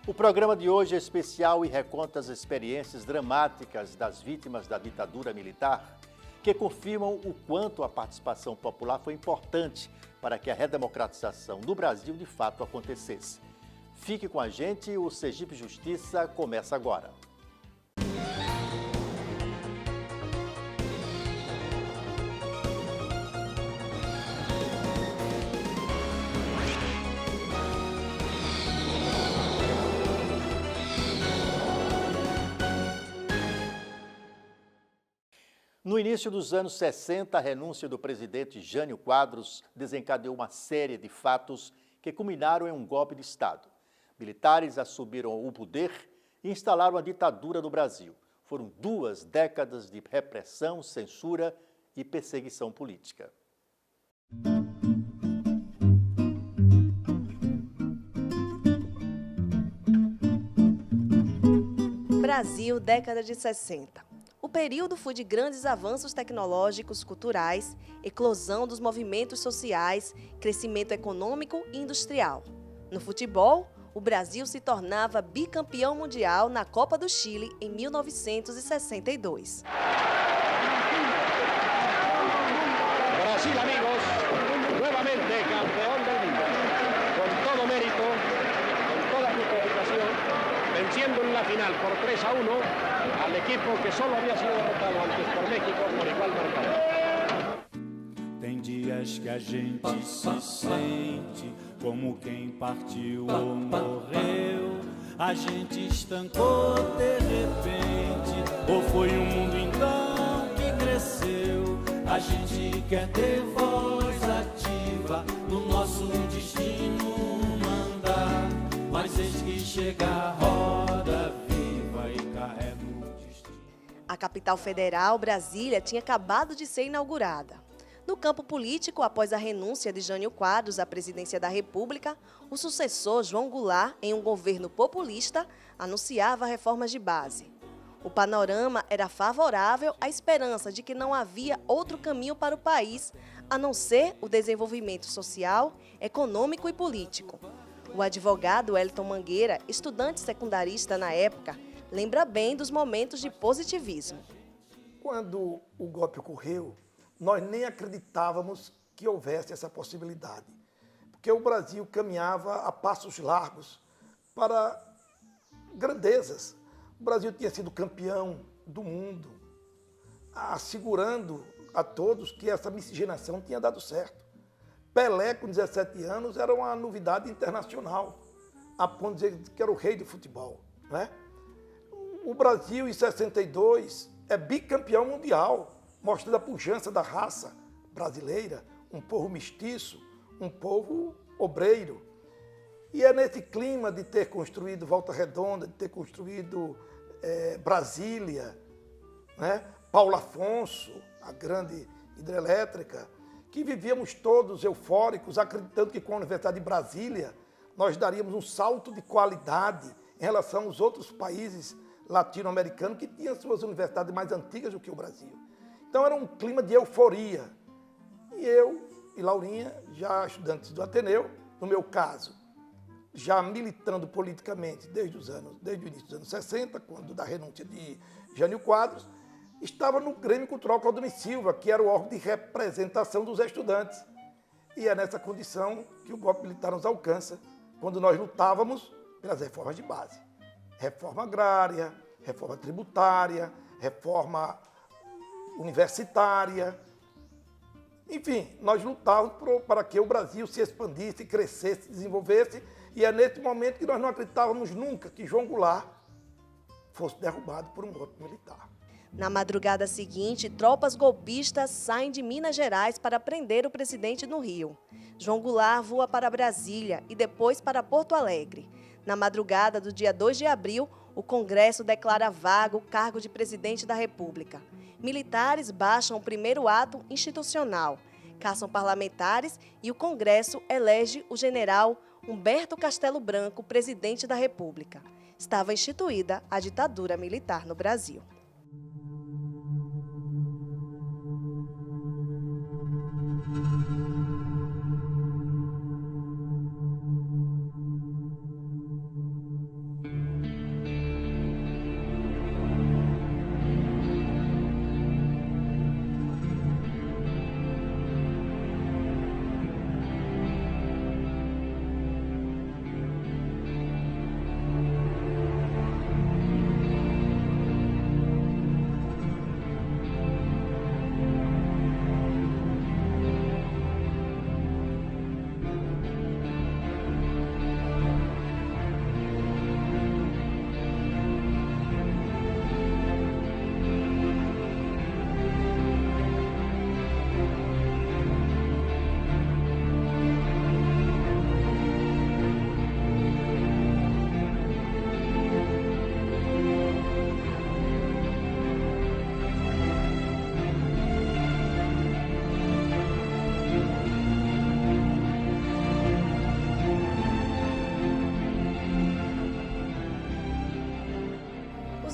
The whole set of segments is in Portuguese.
O programa de hoje é especial e reconta as experiências dramáticas das vítimas da ditadura militar, que confirmam o quanto a participação popular foi importante para que a redemocratização do Brasil de fato acontecesse. Fique com a gente, o Sergipe Justiça começa agora. No início dos anos 60, a renúncia do presidente Jânio Quadros desencadeou uma série de fatos que culminaram em um golpe de Estado. Militares assumiram o poder e instalaram a ditadura no Brasil. Foram 2 décadas de repressão, censura e perseguição política. Brasil, década de 60. O período foi de grandes avanços tecnológicos, culturais, eclosão dos movimentos sociais, crescimento econômico e industrial. No futebol, o Brasil se tornava bicampeão mundial na Copa do Chile em 1962. Brasil, amigos, nuevamente campeón del mundo, con todo mérito, con toda justificación, venciendo en la final por 3-1 al equipo que solo había sido derrotado antes por México por igual marcador. Tem dias que a gente se sente como quem partiu ou morreu. A gente estancou de repente, ou foi um mundo então que cresceu. A gente quer ter voz ativa no nosso destino mandar, mas eis que chega a roda viva e carrega o destino. A capital federal, Brasília, tinha acabado de ser inaugurada. No campo político, após a renúncia de Jânio Quadros à presidência da República, o sucessor João Goulart, em um governo populista, anunciava reformas de base. O panorama era favorável à esperança de que não havia outro caminho para o país, a não ser o desenvolvimento social, econômico e político. O advogado Wellington Mangueira, estudante secundarista na época, lembra bem dos momentos de positivismo. Quando o golpe ocorreu, nós nem acreditávamos que houvesse essa possibilidade, porque o Brasil caminhava a passos largos para grandezas. O Brasil tinha sido campeão do mundo, assegurando a todos que essa miscigenação tinha dado certo. Pelé, com 17 anos, era uma novidade internacional, a ponto de dizer que era o rei do futebol, né? O Brasil, em 62, é bicampeão mundial, mostrando a pujança da raça brasileira, um povo mestiço, um povo obreiro. E é nesse clima de ter construído Volta Redonda, de ter construído Brasília, né? Paulo Afonso, a grande hidrelétrica, que vivíamos todos eufóricos, acreditando que com a Universidade de Brasília nós daríamos um salto de qualidade em relação aos outros países latino-americanos que tinham suas universidades mais antigas do que o Brasil. Então era um clima de euforia. E eu e Laurinha, já estudantes do Ateneu, no meu caso, já militando politicamente desde o início dos anos 60, quando da renúncia de Jânio Quadros, estava no Grêmio Cultural Claudemir Silva, que era o órgão de representação dos estudantes. E é nessa condição que o golpe militar nos alcança, quando nós lutávamos pelas reformas de base. Reforma agrária, reforma tributária, reforma universitária. Enfim, nós lutávamos para que o Brasil se expandisse, crescesse, desenvolvesse, e é nesse momento que nós não acreditávamos nunca que João Goulart fosse derrubado por um golpe militar. Na madrugada seguinte, tropas golpistas saem de Minas Gerais para prender o presidente no Rio. João Goulart voa para Brasília e depois para Porto Alegre. Na madrugada do dia 2 de abril, o Congresso declara vago o cargo de presidente da República. Militares baixam o primeiro ato institucional, caçam parlamentares e o Congresso elege o general Humberto Castelo Branco presidente da República. Estava instituída a ditadura militar no Brasil.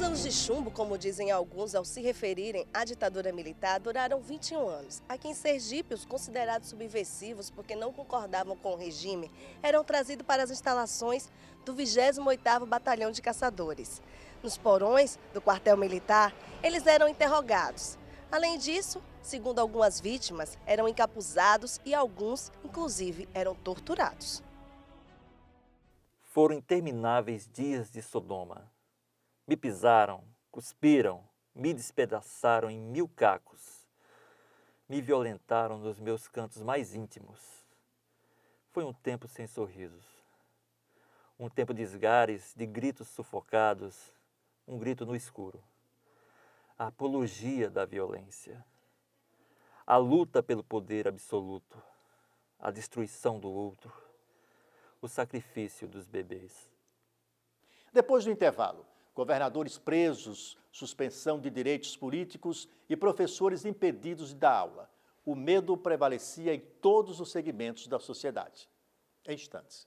anos de chumbo, como dizem alguns ao se referirem à ditadura militar, duraram 21 anos. Aqui em Sergipe, os considerados subversivos porque não concordavam com o regime eram trazidos para as instalações do 28º Batalhão de Caçadores. Nos porões do quartel militar, eles eram interrogados. Além disso, segundo algumas vítimas, eram encapuzados e alguns, inclusive, eram torturados. Foram intermináveis dias de Sodoma. Me pisaram, cuspiram, me despedaçaram em 1000 cacos. Me violentaram nos meus cantos mais íntimos. Foi um tempo sem sorrisos. Um tempo de esgares, de gritos sufocados, um grito no escuro. A apologia da violência. A luta pelo poder absoluto. A destruição do outro. O sacrifício dos bebês. Depois do intervalo, governadores presos, suspensão de direitos políticos e professores impedidos de dar aula. O medo prevalecia em todos os segmentos da sociedade. Em instantes.